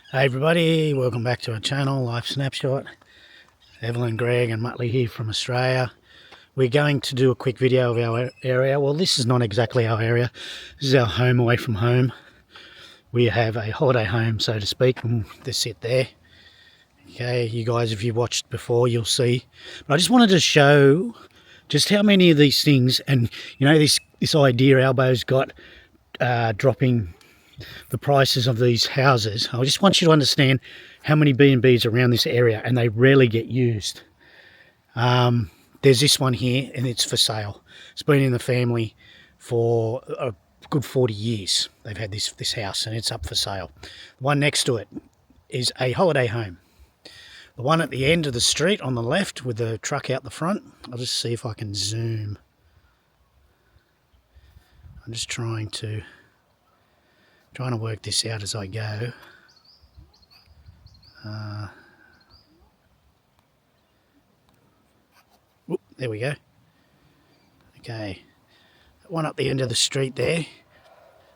Hey everybody, welcome back to our channel, LifeSnapShot. Evelyn, Greg and Muttley here from Australia. We're going to do a quick video of our area. Well, this is not exactly our area. This is our home away from home. We have a holiday home, so to speak, and they sit there. Okay, you guys, if you've watched before, you'll see. But I just wanted to show just how many of these things, and you know, this idea Albo's got dropping the prices of these houses. I just want you to understand how many B&Bs around this area, and they rarely get used. There's this one here, and it's for sale. It's been in the family for a good 40 years. They've had this house, and it's up for sale. The one next to it is a holiday home. The one at the end of the street on the left with the truck out the front, I'll just see if I can zoom. I'm just trying to work this out as I go. There we go. Okay, that one up the end of the street there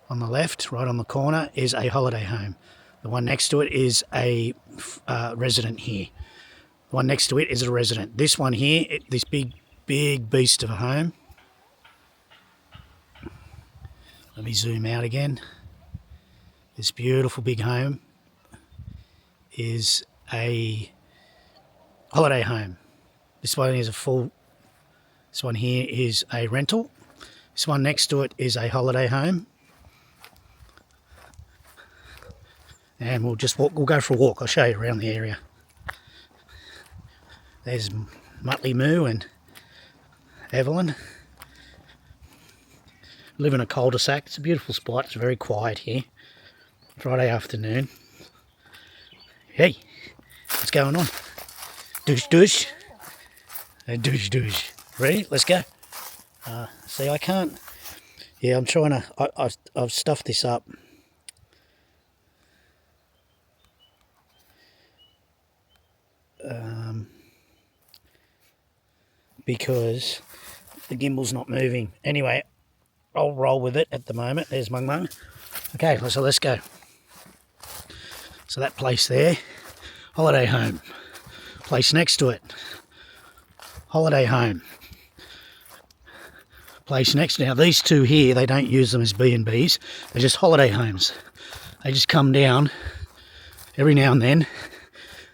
on the left, right on the corner, is a holiday home. The one next to it is a resident here. The one next to it is a resident. This one here, this big beast of a home. Let me zoom out again. This beautiful big home is a holiday home. This one is this one here is a rental. This one next to it is a holiday home. And we'll go for a walk. I'll show you around the area. There's Muttley Moo and Evelyn. Live in a cul-de-sac. It's a beautiful spot. It's very quiet here. Friday afternoon. Hey, what's going on? Douche. Douche. Ready? Let's go. See, I can't. Yeah, I'm trying to. I've stuffed this up. Because the gimbal's not moving. Anyway, I'll roll with it at the moment. There's Mung Mung. Okay, so let's go. So that place there, holiday home. Place next to it, holiday home. Place next. Now these two here, they don't use them as B&Bs. They're just holiday homes. They just come down every now and then.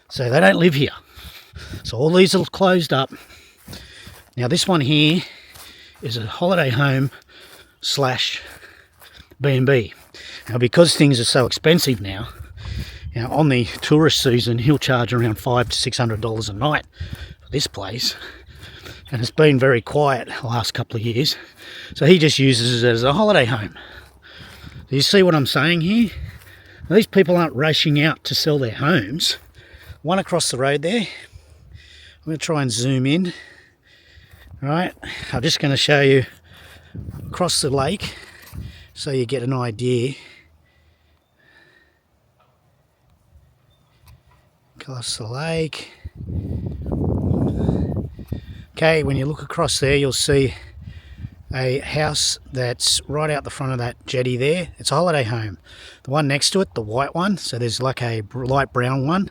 So they don't live here. So all these are closed up. Now this one here is a holiday home / B&B. Now because things are so expensive now, on the tourist season he'll charge around $500 to $600 a night for this place, and it's been very quiet the last couple of years, so he just uses it as a holiday home. Do you see what I'm saying here? Now, these people aren't rushing out to sell their homes. One across the road there, I'm going to try and zoom in. Right, I'm just going to show you across the lake so you get an idea. Across the lake. Okay, when you look across there, you'll see a house that's right out the front of that jetty there. It's a holiday home. The one next to it, the white one, so there's like a light brown one,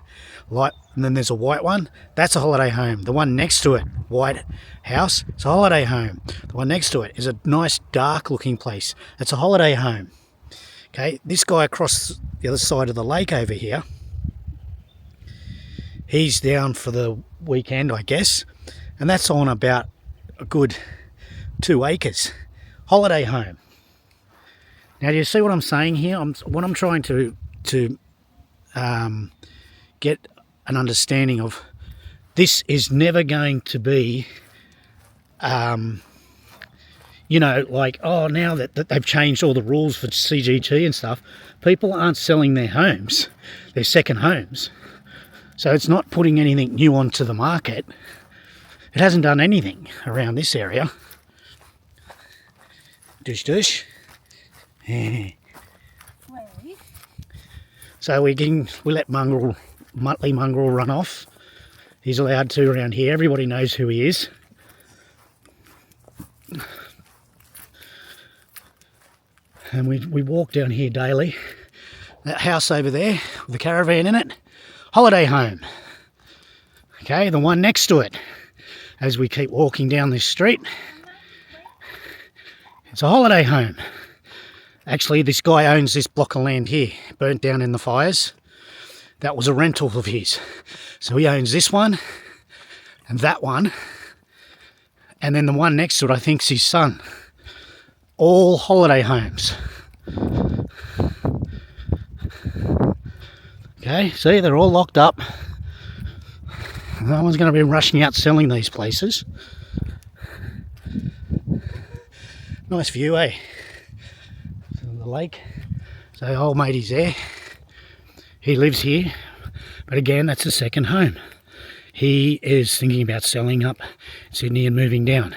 and then there's a white one. That's a holiday home. The one next to it, white house, it's a holiday home. The one next to it is a nice dark looking place. It's a holiday home. Okay, this guy across the other side of the lake over here, he's down for the weekend, I guess, and that's on about a good 2 acres. Holiday home. Now, do you see what I'm saying here? What I'm trying to get an understanding of. This is never going to be, like, oh, now that they've changed all the rules for CGT and stuff, people aren't selling their homes, their second homes. So it's not putting anything new onto the market. It hasn't done anything around this area. Douche. So we let Muttley Mongrel run off. He's allowed to around here. Everybody knows who he is. And we walk down here daily. That house over there with the caravan in it, holiday home. Okay, the one next to it, as we keep walking down this street, it's a holiday home. Actually, this guy owns this block of land here, burnt down in the fires. That was a rental of his. So he owns this one and that one. And then the one next to it, I think, is his son. All holiday homes. Okay, see, they're all locked up. No one's going to be rushing out selling these places. Nice view, eh? The lake. So old matey's there. He lives here, but again, that's a second home. He is thinking about selling up Sydney and moving down.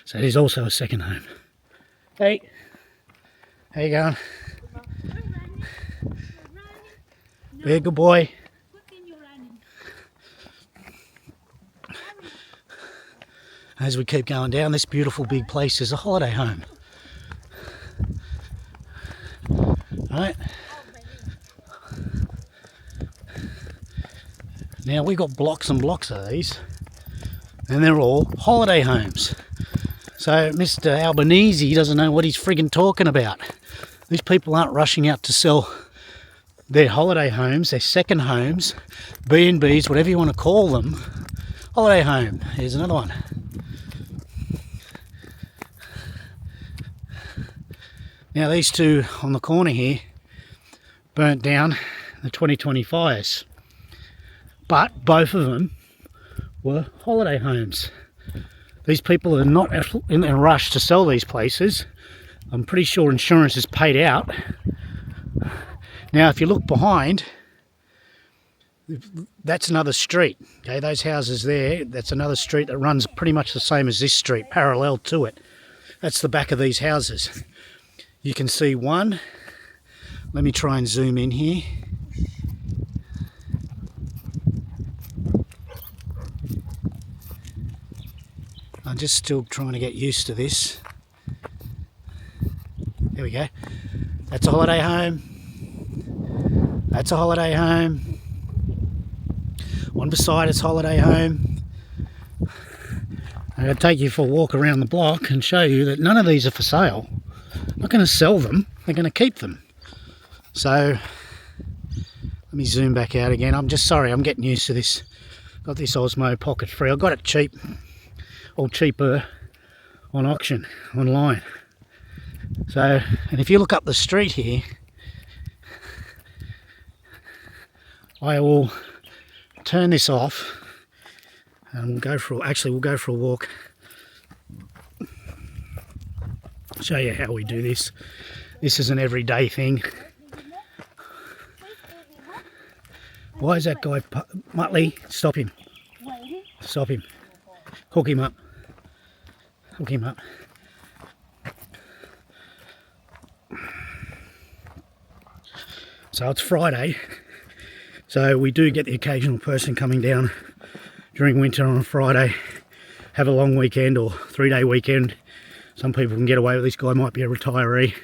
So it is also a second home. Hey, how you going? Be a good boy. As we keep going down, this beautiful big place is a holiday home. Right. Now we've got blocks and blocks of these, and they're all holiday homes. So Mr. Albanese doesn't know what he's friggin' talking about. These people aren't rushing out to sell their holiday homes, their second homes, B&Bs, whatever you want to call them. Holiday home. Here's another one. Now these two on the corner here burnt down the 2020 fires, but both of them were holiday homes. These people are not in a rush to sell these places. I'm pretty sure insurance is paid out. Now if you look behind, that's another street. Okay, those houses there, that's another street that runs pretty much the same as this street, parallel to it. That's the back of these houses. You can see one. Let me try and zoom in here. I'm just still trying to get used to this. There we go. That's a holiday home. That's a holiday home. One beside it's holiday home. I'm going to take you for a walk around the block and show you that none of these are for sale. I'm not going to sell them, they're going to keep them. So, let me zoom back out again. I'm just sorry, I'm getting used to this. Got this Osmo Pocket Free. I got it cheap, or cheaper on auction, online. So, and if you look up the street here, I will turn this off and we'll go for a walk. Show you how we do this. This is an everyday thing. Why is that guy, Muttley? Stop him. Stop him. Hook him up. Hook him up. So it's Friday. So we do get the occasional person coming down during winter on a Friday, have a long weekend or 3-day weekend. Some people can get away with this. Guy might be a retiree.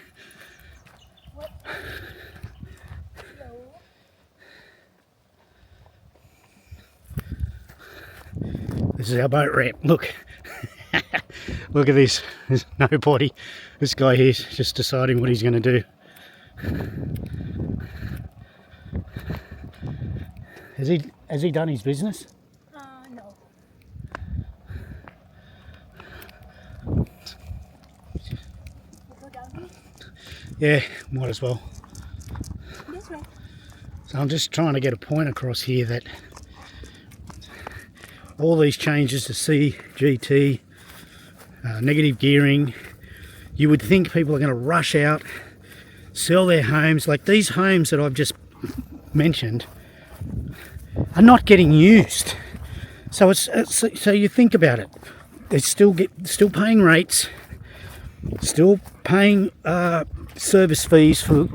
This is our boat ramp. Look. Look at this. There's nobody. This guy here's just deciding what he's going to do. Has he done his business? No. Yeah, might as well. This way. So I'm just trying to get a point across here that all these changes to C, GT, negative gearing, you would think people are going to rush out, sell their homes. Like these homes that I've just mentioned are not getting used. So so you think about it. They still paying rates, still paying service fees for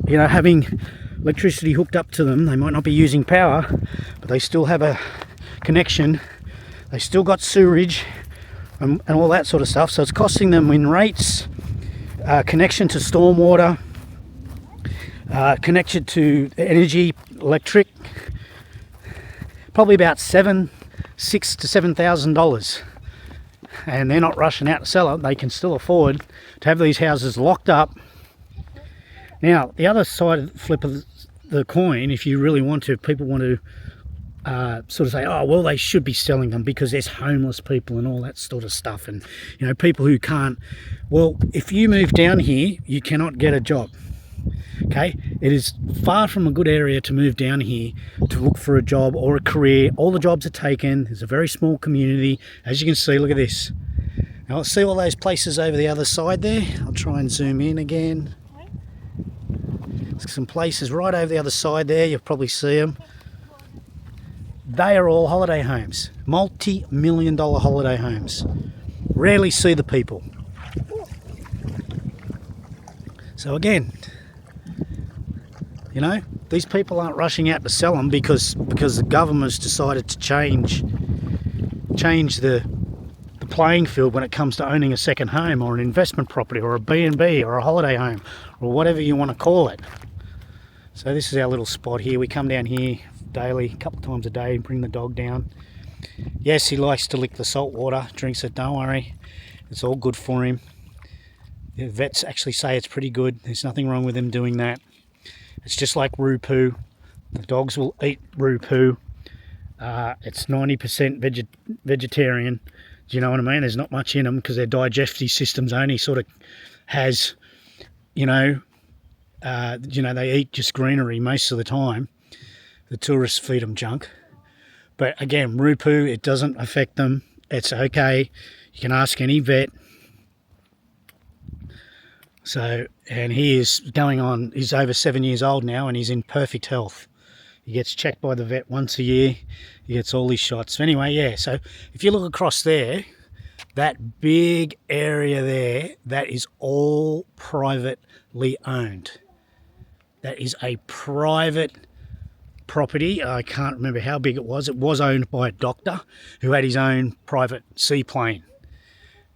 having electricity hooked up to them. They might not be using power, but they still have a connection. They still got sewerage and all that sort of stuff. So it's costing them in rates, connection to stormwater, connected to energy, electric, probably about $6,000 to $7,000, and they're not rushing out to sell it. They can still afford to have these houses locked up. Now, the other side, flip of the coin, if you really want to, if people want to sort of say, oh, well, they should be selling them because there's homeless people and all that sort of stuff, and you know, people who can't. Well, if you move down here, you cannot get a job. Okay, it is far from a good area to move down here to look for a job or a career. All the jobs are taken. There's a very small community, as you can see. Look at this. Now, let's see all those places over the other side there. I'll try and zoom in again. Some places right over the other side there, you'll probably see them. They are all holiday homes, multi-million-dollar holiday homes. Rarely see the people. So again, you know, these people aren't rushing out to sell them because the government's decided to change the playing field when it comes to owning a second home or an investment property or a B&B or a holiday home or whatever you want to call it. So this is our little spot here. We come down here daily, a couple of times a day, and bring the dog down. Yes, he likes to lick the salt water, drinks it, don't worry. It's all good for him. The vets actually say it's pretty good. There's nothing wrong with him doing that. It's just like roo poo. The dogs will eat roo poo. It's 90% vegetarian. Do you know what I mean? There's not much in them because their digestive systems only sort of has, they eat just greenery most of the time. The tourists feed them junk. But again, roo poo, it doesn't affect them. It's okay. You can ask any vet. So, and he is he's over 7 years old now and he's in perfect health. He gets checked by the vet once a year. He gets all his shots. So anyway, yeah, so if you look across there, that big area there, that is all privately owned. That is a private property. I can't remember how big it was. It was owned by a doctor who had his own private seaplane.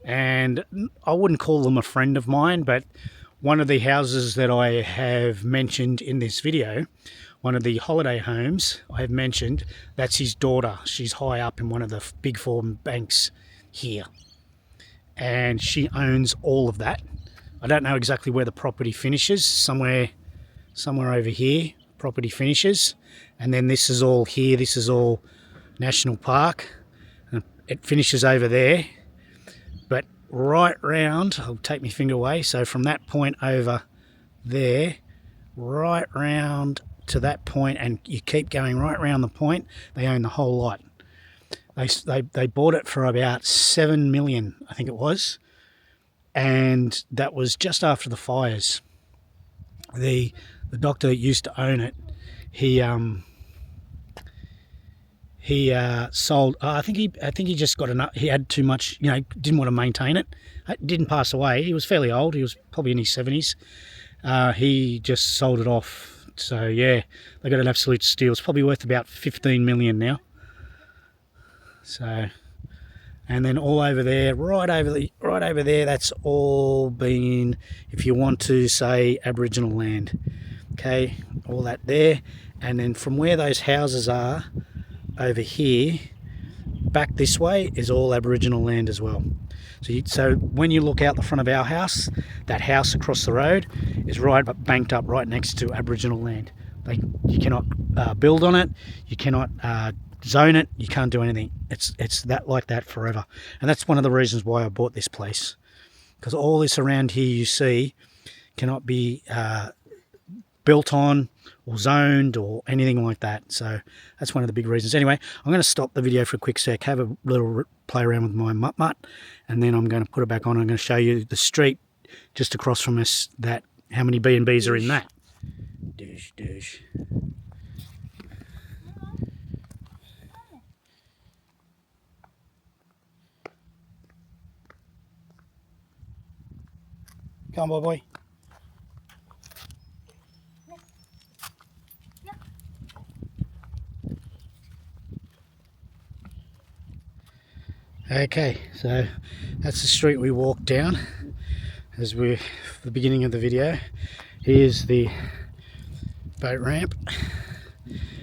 And I wouldn't call them a friend of mine, but one of the houses that I have mentioned in this video, one of the holiday homes I have mentioned, that's his daughter. She's high up in one of the big four banks here. And she owns all of that. I don't know exactly where the property finishes. Somewhere over here, property finishes. And then this is all here. This is all National Park. And it finishes over there. But right round, I'll take my finger away. So from that point over there, right round to that point, and you keep going right round the point, they own the whole lot. They bought it for about $7 million, I think it was, and that was just after the fires. The doctor that used to own it, he sold. I think he just got enough. He had too much. Didn't want to maintain it. Didn't pass away. He was fairly old. He was probably in his 70s. He just sold it off. So yeah, they got an absolute steal. It's probably worth about $15 million now. So, and then all over there, right over there, that's all been, if you want to say, Aboriginal land. Okay, all that there, and then from where those houses are over here back this way is all Aboriginal land as well. So when you look out the front of our house, that house across the road is banked up right next to Aboriginal land. You cannot build on it, you cannot zone it, you can't do anything. It's that like that forever. And that's one of the reasons why I bought this place, because all this around here you see cannot be built on or zoned or anything like that. So that's one of the big reasons. Anyway, I'm going to stop the video for a quick sec, have a little play around with my mutt, and then I'm going to put it back on. I'm going to show you the street just across from us, how many B&Bs are in that. Douche. Come on, boy. Okay, so that's the street we walked down as the beginning of the video. Here's the boat ramp.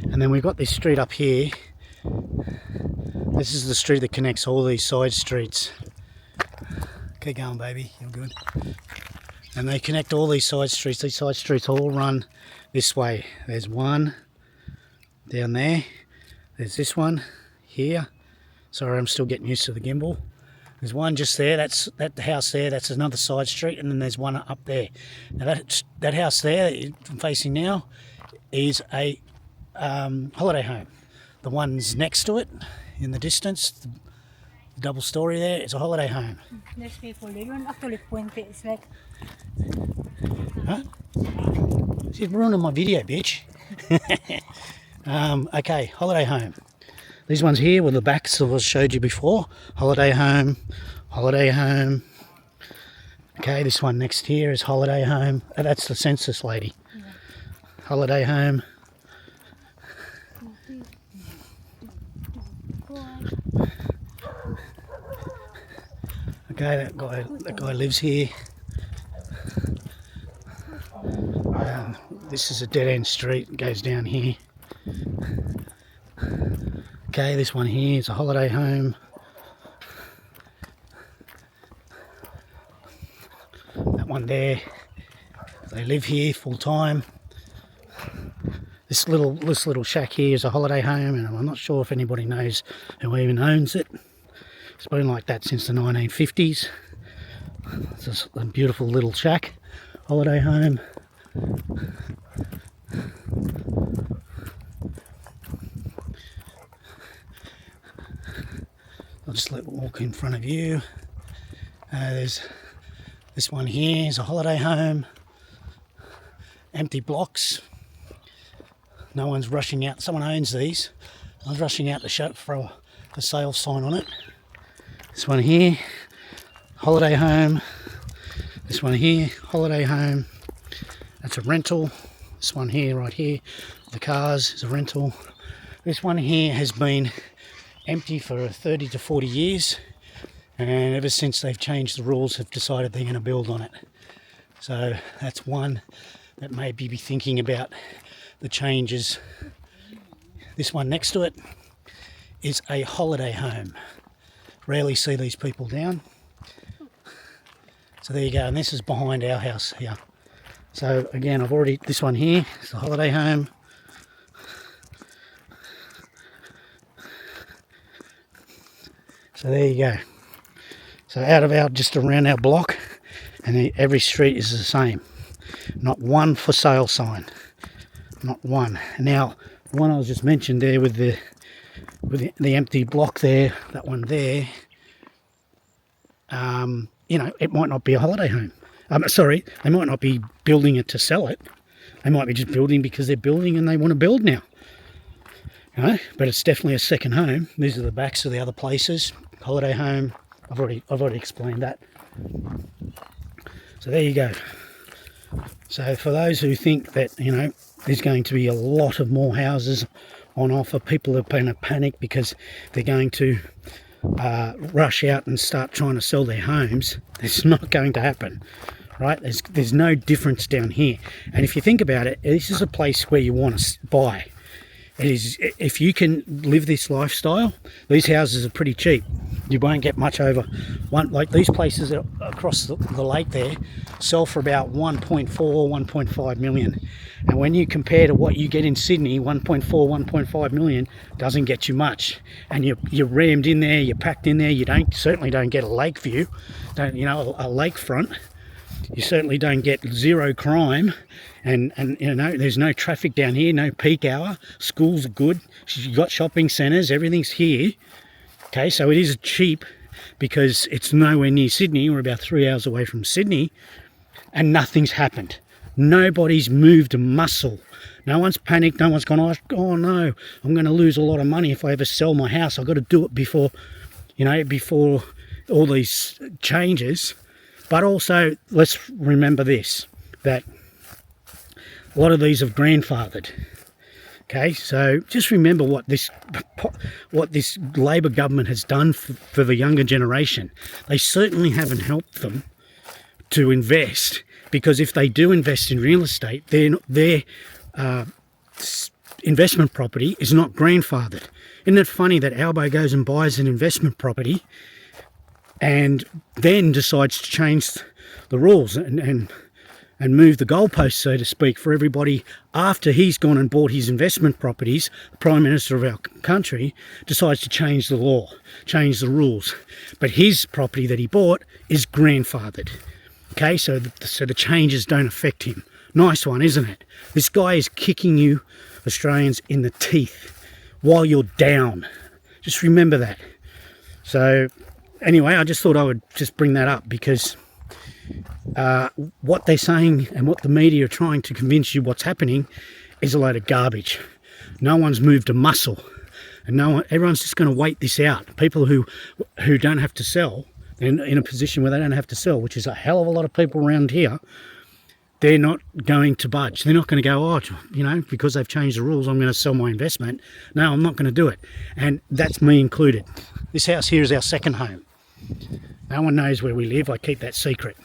And then we've got this street up here. This is the street that connects all these side streets. Keep going, baby, you're good. And they connect all these side streets. These side streets all run this way. There's one down there. There's this one here. Sorry, I'm still getting used to the gimbal. There's one just there. That's that house there. That's another side street, and then there's one up there. Now that house there that I'm facing now is a holiday home. The ones next to it in the distance, the double story there, is a holiday home. There's people living. Actually, Puente is like. Huh? She's ruining my video, bitch. Okay, holiday home. These ones here were the backs that I showed you before. Holiday home, holiday home. Okay, this one next here is holiday home. Oh, that's the census lady. Yeah. Holiday home. Okay, that guy lives here. This is a dead-end street. It goes down here. Okay, this one here is a holiday home. That one there, they live here full time. This little shack here is a holiday home, and I'm not sure if anybody knows who even owns it. It's been like that since the 1950s. It's just a beautiful little shack, holiday home. I'll just walk in front of you. There's this one here is a holiday home. Empty blocks. No one's rushing out. Someone owns these. I was rushing out to show for a sale sign on it. This one here, holiday home. This one here, holiday home. That's a rental. This one here, right here, the cars is a rental. This one here has been empty for 30 to 40 years, and ever since they've changed the rules, have decided they're going to build on it. So that's one that maybe be thinking about the changes. This one next to it is a holiday home. Rarely see these people down. So there you go, and this is behind our house here. So again, this one here is a holiday home. So there you go. So just around our block, and every street is the same. Not one for sale sign. Not one. Now, the one I was just mentioned there with the empty block there, that one there, it might not be a holiday home. Sorry, they might not be building it to sell it. They might be just building because they're building and they want to build now. But it's definitely a second home. These are the backs of the other places. Holiday home. I've already explained that. So there you go. So for those who think that there's going to be a lot of more houses on offer, people are going to panic because they're going to rush out and start trying to sell their homes. It's not going to happen, right? There's no difference down here. And if you think about it, this is a place where you want to buy. It is, if you can live this lifestyle, these houses are pretty cheap. You won't get much over one. Like these places across the lake there sell for about 1.4, 1.5 million. And when you compare to what you get in Sydney, 1.4, 1.5 million doesn't get you much. And you're rammed in there, you're packed in there. You certainly don't get a lake view, a lakefront. You certainly don't get zero crime, and there's no traffic down here, no peak hour. Schools are good. You've got shopping centres, everything's here. Okay, so it is cheap because it's nowhere near Sydney. We're about 3 hours away from Sydney, and nothing's happened. Nobody's moved a muscle. No one's panicked. No one's gone, oh no, I'm going to lose a lot of money if I ever sell my house. I've got to do it before all these changes. But also, let's remember this, that a lot of these have grandfathered. Okay, so just remember what this Labor government has done for the younger generation. They certainly haven't helped them to invest, because if they do invest in real estate, their investment property is not grandfathered. Isn't it funny that Albo goes and buys an investment property and then decides to change the rules and move the goalposts, so to speak, for everybody after he's gone and bought his investment properties? The Prime Minister of our country decides to change the law, change the rules. But his property that he bought is grandfathered. Okay, so the changes don't affect him. Nice one, isn't it? This guy is kicking you, Australians, in the teeth while you're down. Just remember that. So anyway, I just thought I would just bring that up because what they're saying and what the media are trying to convince you what's happening is a load of garbage. No one's moved a muscle, and everyone's just going to wait this out. People who don't have to sell, in a position where they don't have to sell, which is a hell of a lot of people around here, they're not going to budge. They're not going to go, oh, you know, because they've changed the rules, I'm going to sell my investment. No, I'm not going to do it. And that's me included. This house here is our second home. No one knows where we live. I keep that secret.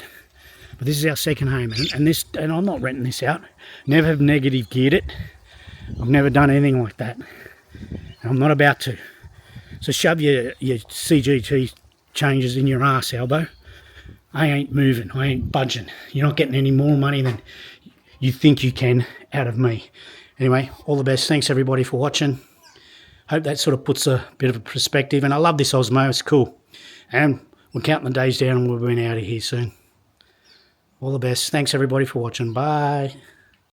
But this is our second home. And I'm not renting this out. Never have negative geared it. I've never done anything like that. And I'm not about to. So shove your CGT changes in your ass, Albo. I ain't moving. I ain't budging. You're not getting any more money than you think you can out of me. Anyway, all the best. Thanks everybody for watching. Hope that sort of puts a bit of a perspective. And I love this Osmo. It's cool. And we're counting the days down and we'll be out of here soon. All the best. Thanks everybody for watching. Bye.